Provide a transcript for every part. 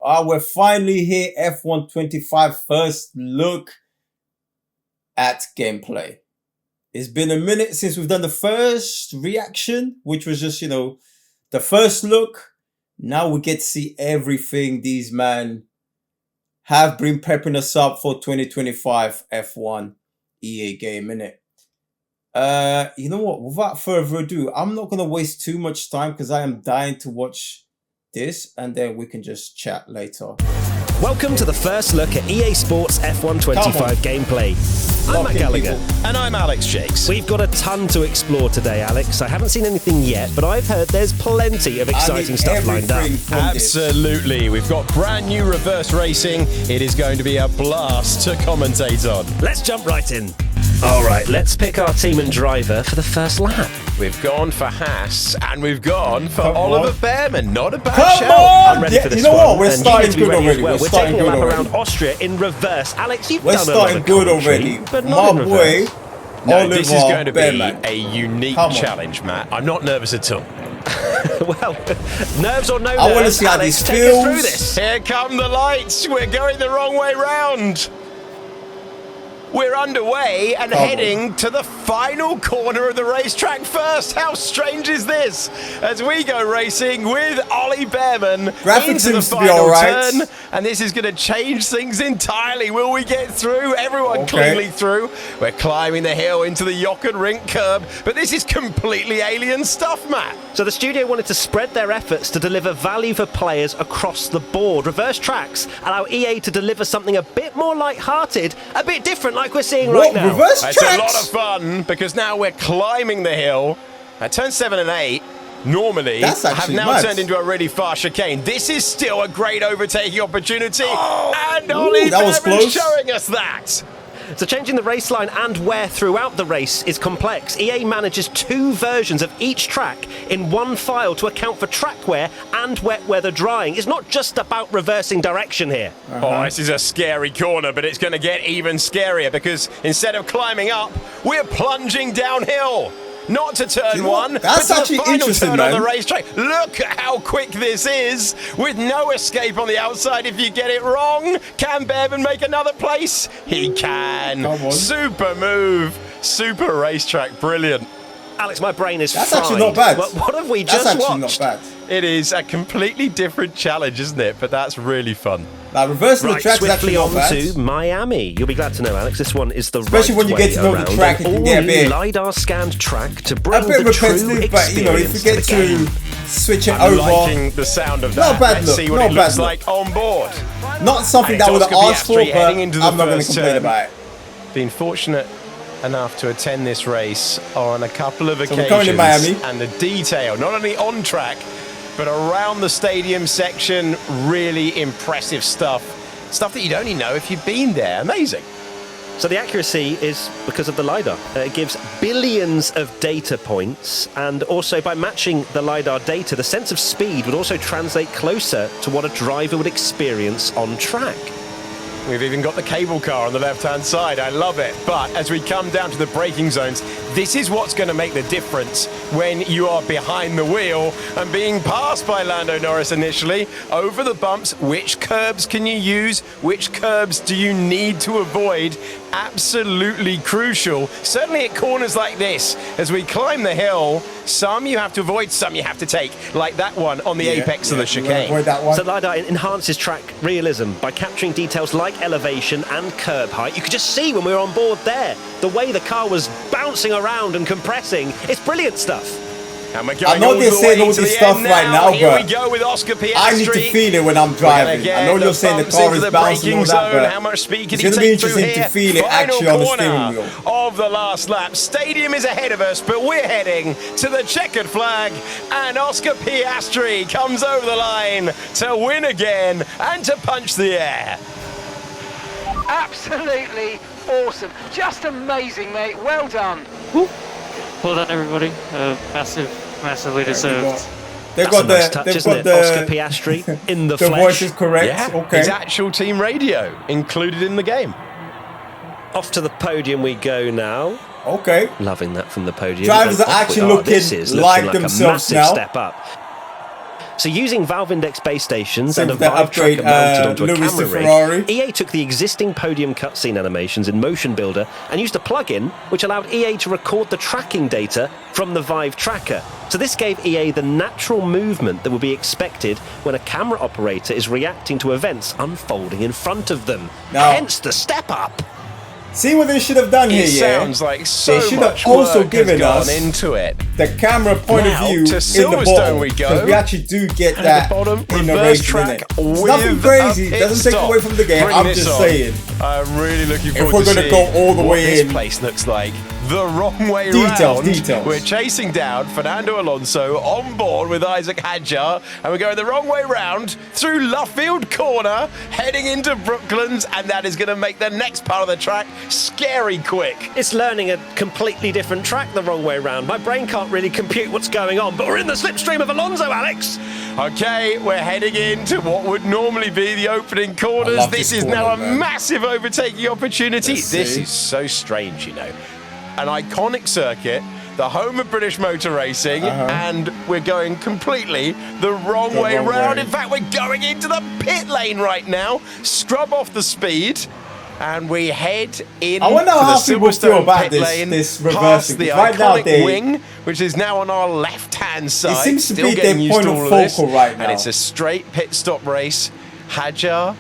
We're finally here, F125 first look at gameplay. It's been a minute since we've done the first reaction, which was just, the first look. Now we get to see everything these men have been prepping us up for 2025 F1 EA game, innit? You know what? Without further ado, I'm not going to waste too much time because I am dying to watch this, and then we can just chat later. Welcome to the first look at EA Sports F125 gameplay. I'm Matt Gallagher. And I'm Alex Jacques. We've got a ton to explore today, Alex. I haven't seen anything yet, but I've heard there's plenty of exciting stuff lined up. Absolutely. We've got brand new reverse racing. It is going to be a blast to commentate on. Let's jump right in. All right, let's pick our team and driver for the first lap. We've gone for Haas, and we've gone for Oliver Behrman. Not a bad shout. I'm ready for this one. You know what? We're starting good already. We're taking a lap around Austria in reverse. Alex, you've done a lot of good already. But not in reverse. No, this is going to be a unique challenge, Matt. I'm not nervous at all. Well, nerves or no nerves, I want to see how this feels. Through this. Here come the lights. We're going the wrong way round. We're underway and heading to the final corner of the racetrack first. How strange is this? As we go racing with Ollie Behrman into the final turn. And this is going to change things entirely. Will we get through? Everyone cleanly through. We're climbing the hill into the Jochen Rink curb. But this is completely alien stuff, Matt. So the studio wanted to spread their efforts to deliver value for players across the board. Reverse tracks allow EA to deliver something a bit more light-hearted, a bit different like we're seeing right now. Reverse tracks? It's a lot of fun because now we're climbing the hill. At turn 7 and 8, normally have now turned into a really fast chicane. This is still a great overtaking opportunity. And Ollie Behrman showing us that. So changing the race line and wear throughout the race is complex. EA manages two versions of each track in one file to account for track wear and wet weather drying. It's not just about reversing direction here. Oh, this is a scary corner, but it's going to get even scarier because instead of climbing up, we're plunging downhill. Not to turn one, but to the final turn on the racetrack. Look at how quick this is, with no escape on the outside if you get it wrong. Can Behrman make another place? He can. Super move, super racetrack, brilliant. Alex, my brain is fried. That's actually not bad. What have we just watched? Not bad. It is a completely different challenge, isn't it? But that's really fun. Now, reversing the track swiftly is actually not bad. on to Miami. You'll be glad to know, Alex, this one is the Especially when you get to know the track, it can get a bit LiDAR-scanned track to bring a bit the true repetitive, but if you get to switch it over. Liking the sound of that. Not bad Let's see what it looks like on board. Not something that I would have asked for, but I'm not going to complain about it. Been fortunate enough to attend this race on a couple of occasions. We're coming to Miami. And the detail, not only on track, but around the stadium section, really impressive stuff. Stuff that you'd only know if you'd been there. Amazing. So the accuracy is because of the LiDAR. It gives billions of data points, and also by matching the LiDAR data, the sense of speed would also translate closer to what a driver would experience on track. We've even got the cable car on the left-hand side. I love it. But as we come down to the braking zones, this is what's going to make the difference when you are behind the wheel and being passed by Lando Norris initially. Over the bumps, which curbs can you use? Which curbs do you need to avoid? Absolutely crucial. Certainly at corners like this, as we climb the hill, some you have to avoid, some you have to take, like that one on the apex of the chicane. So LiDAR enhances track realism by capturing details like elevation and curb height. You could just see when we were on board there, the way the car was bouncing around and compressing. It's brilliant stuff. And we're I know they're saying all this stuff right now, but I need to feel it when I'm driving. I know you're saying the car is bouncing and all that, but how much speed can it's going to be interesting to feel it actually on the steering wheel. Of the last lap. Stadium is ahead of us, but we're heading to the checkered flag, and Oscar Piastri comes over the line to win again and to punch the air. Absolutely awesome. Just amazing, mate. Well done. Well done, everybody. Massively deserved. They've got nice touch, isn't it? Oscar Piastri in the flesh. The voice is correct. Yeah, okay. His actual team radio included in the game. Off to the podium we go now. Okay. Loving that from the podium. Drivers are actually looking like themselves a massive now. Step up. So using Valve Index base stations So and a with that Vive upgrade, tracker mounted onto a Lewis camera to Ferrari. rig, EA took the existing podium cutscene animations in Motion Builder and used a plugin which allowed EA to record the tracking data from the Vive tracker. So this gave EA the natural movement that would be expected when a camera operator is reacting to events unfolding in front of them. Now- Hence the step up. See what they should have done here, It yeah? sounds like They so should much have also work has given gone us into it. the camera point Now, of view to in the Silverstone bottom. we go. Because we actually do get And that at the bottom, in the reverse race, track innit? It's with nothing crazy. a It doesn't pit take stop. away from the game. Bring I'm this just on. saying. I'm really looking forward we're to gonna seeing go all the what way this in. place looks like. The wrong way Details, round. details. We're chasing down Fernando Alonso on board with Isaac Hadjar, and we're going the wrong way round through Luffield Corner, heading into Brooklands, and that is going to make the next part of the track scary quick. It's learning a completely different track the wrong way round. My brain can't really compute what's going on, but we're in the slipstream of Alonso, Alex. Okay, we're heading into what would normally be the opening corners. love This this is now corner, a man. massive overtaking opportunity. Let's This see. is so strange, you know. An iconic circuit, the home of British motor racing, and we're going completely the wrong way wrong round. way. In fact, we're going into the pit lane right now. Scrub off the speed. And we head in I wonder to how the people feel Silverstone about pit this- lane, this past reversing. the Right now iconic they- wing, which is now on our left-hand side. It seems to Still be their getting used point to of all this. focal right now. And it's a straight pit stop race. Hadjar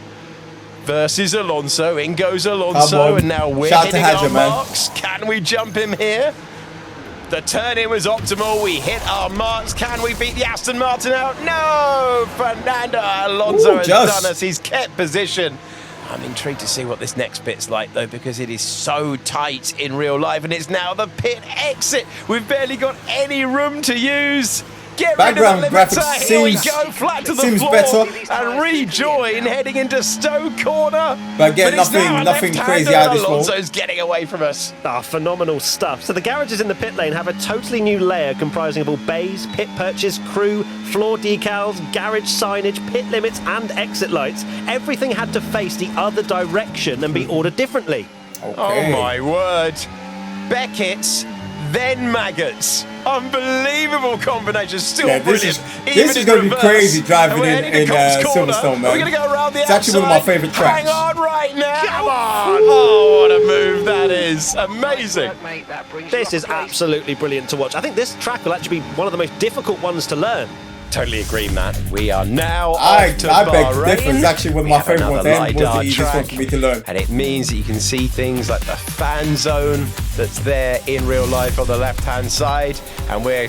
versus Alonso. In goes Come Alonso, on. and now we're Shout out to hitting our Hadjar, man. marks. Can we jump him here? The turn-in was optimal. We hit our marks. Can we beat the Aston Martin out? No! Fernando Alonso Ooh, has just. done us. He's kept position. I'm intrigued to see what this next bit's like, though, because it is so tight in real life, and it's now the pit exit. We've barely got any room to use. Get Background rid of the limiter. graphics Here we seems- go, flat to the seems floor, better. and rejoin heading into Stowe Corner. But again, it's now nothing left-hander, crazy out of this wall. Alonso's getting away from us. Ah, phenomenal stuff. So the garages in the pit lane have a totally new layer comprising of all bays, pit perches, crew, floor decals, garage signage, pit limits and exit lights. Everything had to face the other direction and be ordered differently. Okay. Oh my word. Beckett's, then maggots. Unbelievable combination. Still Yeah, this brilliant. is- Even this is in gonna be reverse. crazy driving And we're in- heading to in, Cobb's Corner. Silverstone, man. We're going to go around the It's actually one of my outside. favourite tracks. Hang on right now. Come on. Oh, what a move that is. Amazing. Mate, that brings This you is up to pace. absolutely brilliant to watch. I think this track will actually be one of the most difficult ones to learn. Totally agree, Matt. We are now I off to beg the Bahrain. difference. It's actually one of We my have favourite ones. another And was the LiDAR easiest one track, for me to learn. and it means that you can see things like the fan zone that's there in real life on the left-hand side, and we're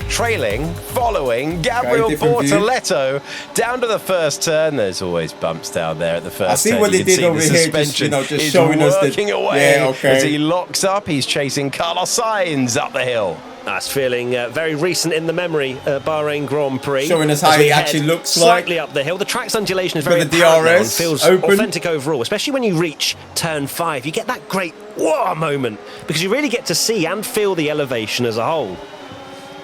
following Gabriel different view. Bortoletto down to the first turn. There's always bumps down there at the first I see turn. what You they can did see over the here, just, suspension you know, just is showing us the- working away Yeah, okay. as he locks up. He's chasing Carlos Sainz up the hill. That's feeling very recent in the memory, Bahrain Grand Prix. Showing us how As we he head actually looks slightly like. up the hill. The track's undulation is very Got the apparent now and DRS feels open. authentic overall, especially when you reach turn 5. You get that great whoa moment because you really get to see and feel the elevation as a whole.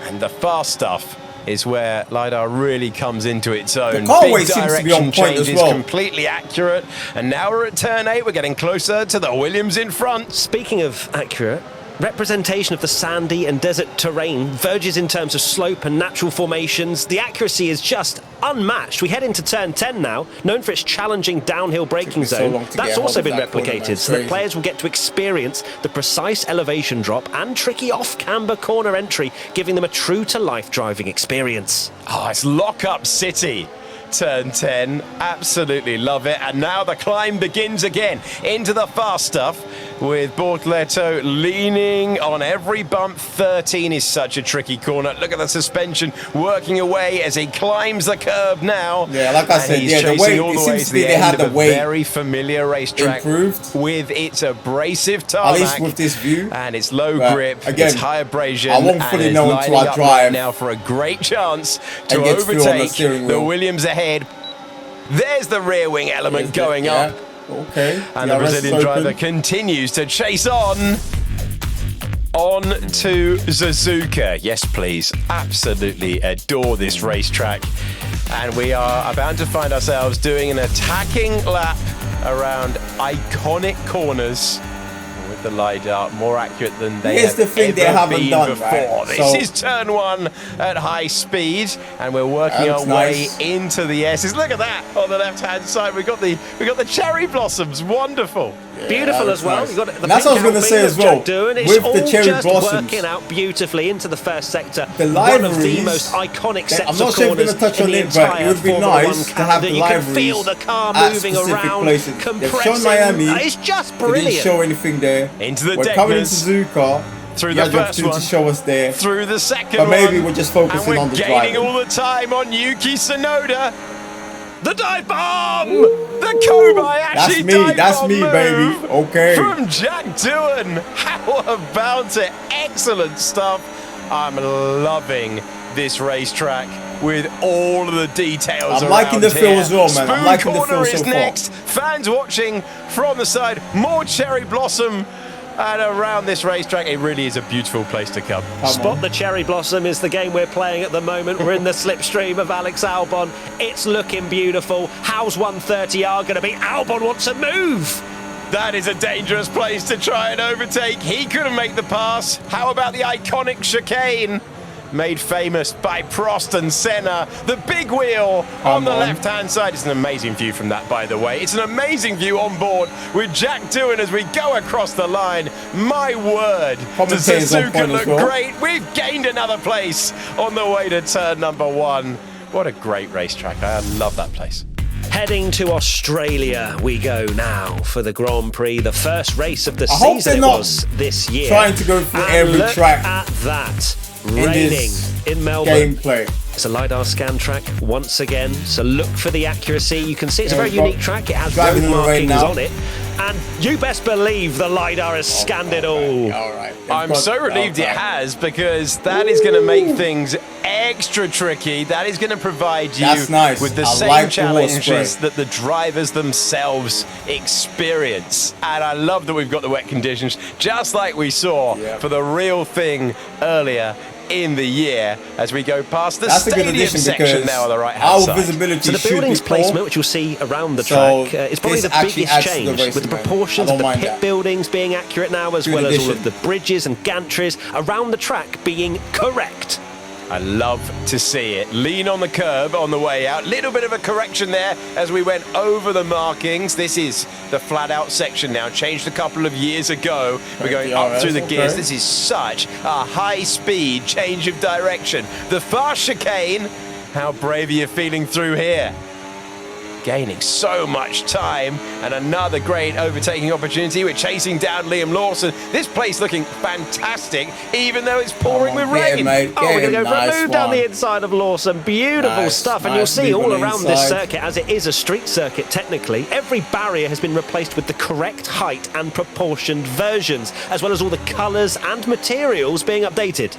And the fast stuff is where LiDAR really comes into its own. The car Big weight seems to be on direction point as changes, well. completely accurate. And now we're at turn 8. We're getting closer to the Williams in front. Speaking of accurate, representation of the sandy and desert terrain verges in terms of slope and natural formations. The accuracy is just unmatched. We head into turn 10 now, known for its challenging downhill braking me so zone. long to That's get also hold been of that corner, man. replicated It's so that crazy. players will get to experience the precise elevation drop and tricky off-camber corner entry, giving them a true-to-life driving experience. Oh, it's Lock-Up City. Turn 10, absolutely love it. And now the climb begins again into the fast stuff with Bortoletto leaning on every bump. 13 is such a tricky corner. Look at the suspension working away as he climbs the curb now. Yeah, like I And said, he's yeah, the chasing weight, all it the way seems to to be the they end had of the a weight very familiar racetrack improved. with its abrasive tarmac. At least with this view. And it's low But grip, again, it's high abrasion, I won't and fully is know until lining I up drive right now for a great chance to and get through on the overtake steering the wheel. Williams ahead. There's the rear wing element going up, Okay. and the DRS is Brazilian open. driver continues to chase on to Suzuka. Yes, please. Absolutely adore this racetrack. And we are about to find ourselves doing an attacking lap around iconic corners. We're with the LiDAR, more accurate than they Here's have the thing they ever haven't been done, before. right? This So- is turn 1 at high speed, and we're working our That's way nice. into the S's. Look at that on the left-hand side. We got the cherry blossoms. Wonderful. Beautiful that's as well. nice. You've got the And that's what I was pink gonna say Alpine as of well. Jacques doing. It's With the all cherry just blossoms, working out beautifully into the first sector. the One of the liveries, most iconic sets I'm not of sure if we're corners going to touch in on the it, but it entire would be Formula One nice to have calendar. the You can liveries feel the car at moving specific around, places. They've compressing. shown Miami. It's just They didn't brilliant. show anything there. Into the We're coming into Deckers. Suzuka. Through You the had the first opportunity one. to show us there. Through the second But maybe one. we're just focusing and on we're the gaining driving. all the time on Yuki Tsunoda. The dive bomb! The Kobai actually That's dive me, bomb baby. move Okay. From Jacques Doohan. How about it? Excellent stuff. I'm loving this racetrack with all of the details. I'm liking the around feel here. as well, man. I'm Spoon liking the Corner feel so is far. next. Fans watching from the side. More cherry blossom. And around this racetrack, it really is a beautiful place to come. Spot the Cherry Blossom is the game we're playing at the moment. We're in the slipstream of Alex Albon. It's looking beautiful. How's 130R going to be? Albon wants to move. That is a dangerous place to try and overtake. He couldn't make the pass. How about the iconic chicane? Made famous by Prost and Senna. The big wheel on the left-hand side. It's an amazing view from that, by the way. It's an amazing view on board with Jacques Doohan as we go across the line. My word, does Commentators on Suzuka point as look well. great? We've gained another place on the way to turn number 1. What a great racetrack. I love that place. Heading to Australia we go now for the Grand Prix, the first race of the hope season they're it not was this year. trying to go through And every look track at that, in raining this in Melbourne. gameplay. It's a LiDAR scan track once again, so look for the accuracy. You can see it's a very unique track. It has driving road in the rain markings now. on it. And you best believe the LiDAR has scanned it all. All right. I'm so relieved it has, because that is going to make things extra tricky. That is going to provide you That's nice. with the I same like the challenges spray. that the drivers themselves experience. And I love that we've got the wet conditions, just like we saw for the real thing earlier in the year as we go past the That's a good stadium addition section because now on the right hand our side. visibility So the should buildings be poor. placement, which you'll see around the So track, is probably this the actually biggest adds to the change, racing, with the man. proportions I of don't the mind pit that. buildings being accurate now, as Good well as all addition. of the bridges and gantries around the track being correct. I love to see it. Lean on the curb on the way out. Little bit of a correction there as we went over the markings. This is the flat out section now. Changed a couple of years ago. We're going up through the gears. This is such a high speed change of direction. The fast chicane. How brave are you feeling through here? Gaining so much time, and another great overtaking opportunity. We're chasing down Liam Lawson. This place looking fantastic, even though it's pouring with rain. We're going to go for a move down the inside of Lawson. Beautiful Nice, stuff. And nice you'll see move all on the around this inside. circuit, as it is a street circuit technically, every barrier has been replaced with the correct height and proportioned versions, as well as all the colours and materials being updated.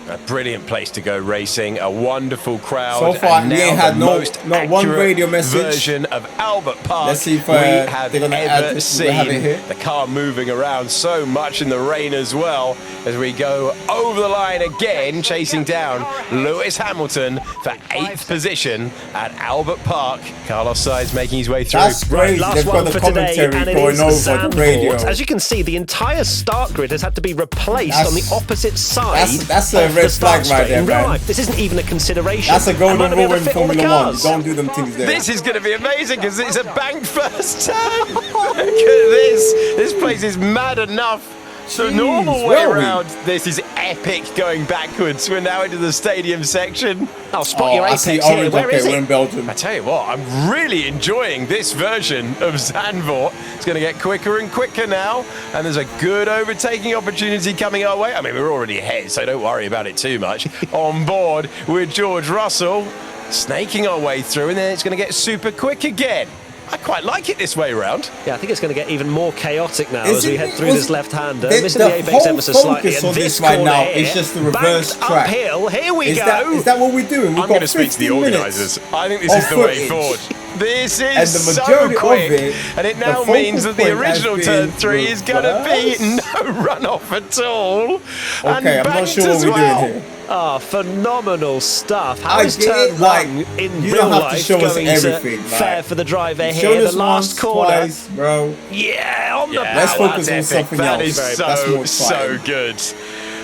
A brilliant place to go racing, a wonderful crowd. So far, and we now ain't had the not most one accurate radio message. version of Albert Park Let's see if we they're have gonna ever add this. seen. We have it here. The car moving around so much in the rain as well as we go over the line again, chasing down Lewis Hamilton for 8th position at Albert Park. Carlos Sainz making his way through. That's great. Last They've got one the for today, commentary and it going is over the radio. Zandvoort. As you can see, the entire start grid has had to be replaced on the opposite side. That's a of red the start flag right straight. there, In real man. life, this isn't even a consideration. That's a And golden we're gonna be able rule to in fit all the Formula 1. cars. Don't do them things there. This is going to be amazing because it's a bank first turn. Look at this. This place is mad enough. The normal way where are we? around, this is epic going backwards. We're now into the stadium section. I'll spot your I apex see here. orange. Where Okay, is we're it? in Belgium. I tell you what, I'm really enjoying this version of Zandvoort. It's going to get quicker and quicker now, and there's a good overtaking opportunity coming our way. I mean, we're already ahead, so don't worry about it too much. On board with George Russell, snaking our way through, and then it's going to get super quick again. I quite like it this way around. Yeah, I think it's going to get even more chaotic now Is as we it- head through was- this left-hander. the- Missing the the apex whole ever so slightly. focus And on this this right corner now here, is just the reverse banked track. uphill. Here we Is go. that what we're doing? We've I'm got going to speak to the 15 minutes organisers. I think this of is the way footage. forward. This And is the so majority of quick, it, and it the now focal means that the point has original been turn 3 is going to be reversed. no runoff at all. Okay, and I'm not banked sure what as we're well. doing here. Ah, phenomenal stuff. How I is get turn it, like, one in you real don't have to life show us going everything, to like, fare for the driver Show here? us The last once, corner. twice, bro. Yeah, on the Let's power. focus on That's something That else. is That's more so exciting. good.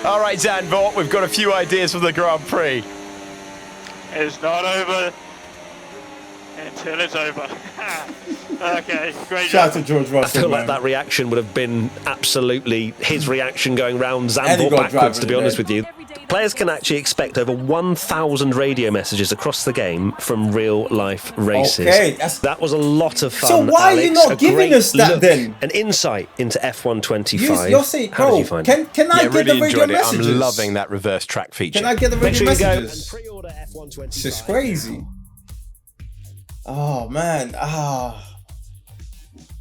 All right, Zandvoort, we've got a few ideas for the Grand Prix. It's not over until it's over. Okay, great Shout out job. to George I Russell, feel man. like that reaction would have been absolutely his reaction going round And he Zandvoort got backwards, to driver be honest today. with you. Players can actually expect over 1,000 radio messages across the game from real-life races. Okay, that was a lot of fun, So why are you Alex. not A giving great us that look, then? an insight into F125. You're saying, How did bro, you find it? can I Yeah, get really the radio enjoyed it. messages? I'm loving that reverse track feature. Can I get the Make radio sure you go and messages? pre-order F125. This is crazy. Oh man,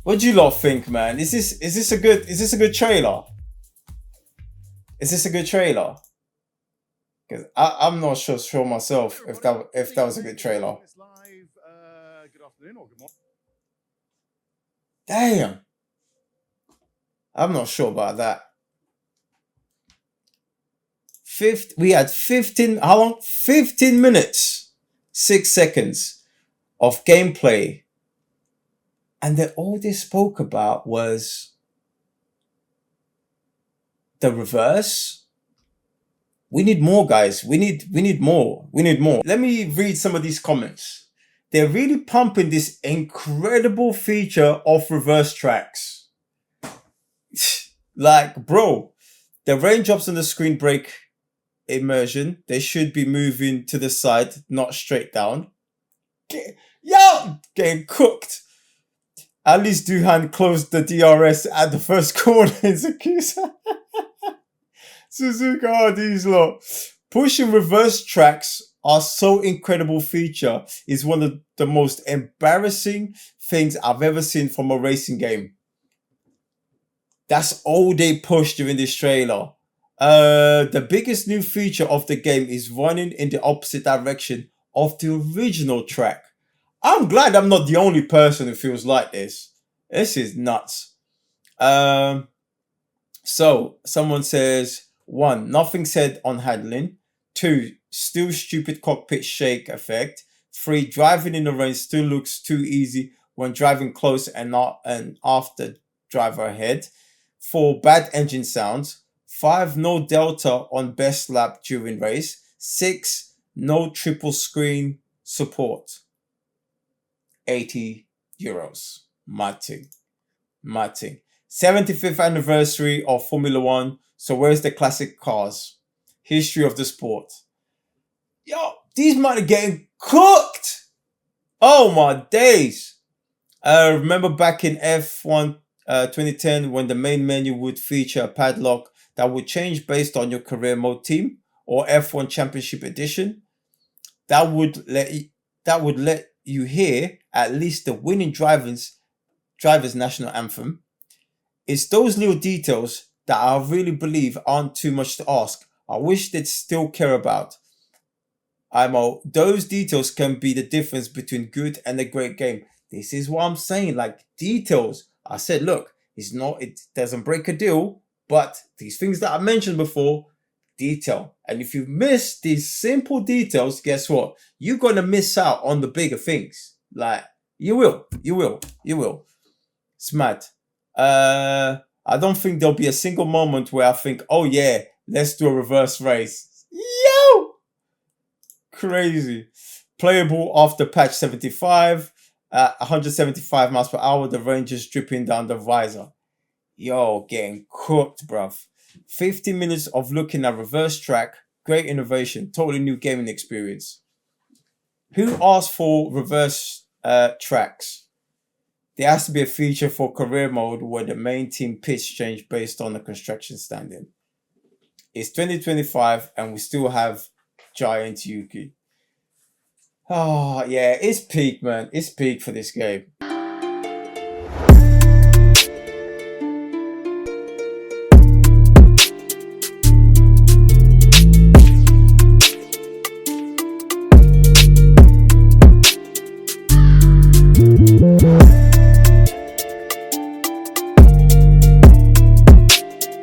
what do you lot think, man? Is this a good trailer? Is this a good trailer? Because I'm not sure myself if that was a good trailer. Damn, I'm not sure about that. We had 15. How long? 15 minutes, 6 seconds of gameplay, and then all they spoke about was the reverse. We need more, guys. We need more. We need more. Let me read some of these comments. They're really pumping this incredible feature of reverse tracks. Like, bro, the raindrops on the screen break immersion. They should be moving to the side, not straight down. Getting cooked. At least Duhan closed the DRS at the first corner in Zakusa. Suzuka, these lot. Pushing reverse tracks are so incredible feature is one of the most embarrassing things I've ever seen from a racing game. That's all they pushed during this trailer. The biggest new feature of the game is running in the opposite direction of the original track. I'm glad I'm not the only person who feels like this. This is nuts. So someone says, 1, nothing said on handling. 2, still stupid cockpit shake effect. 3, driving in the rain still looks too easy when driving close and not an after driver ahead. 4, bad engine sounds. 5, no delta on best lap during race. 6, no triple screen support. €80. Matting. 75th anniversary of Formula 1. So where's the classic cars? History of the sport. Yo, these men are getting cooked. Oh my days. Remember back in F1 2010 when the main menu would feature a padlock that would change based on your career mode team or F1 Championship Edition? That would let you hear at least the winning driver's national anthem. It's those little details that I really believe aren't too much to ask. I wish they'd still care about. Those details can be the difference between good and a great game. This is what I'm saying, like details. I said, look, it doesn't break a deal, but these things that I mentioned before, detail. And if you miss these simple details, guess what? You're going to miss out on the bigger things. Like, you will. It's mad. I don't think there'll be a single moment where I think, oh yeah, let's do a reverse race. Yo! Crazy. Playable after patch 75. 175 miles per hour. The rain just dripping down the visor. Yo, getting cooked, bruv. 50 minutes of looking at reverse track. Great innovation. Totally new gaming experience. Who asked for reverse tracks? There has to be a feature for career mode where the main team pitch change based on the construction standing. It's 2025 and we still have Giant Yuki. Oh, yeah, it's peak, man. It's peak for this game.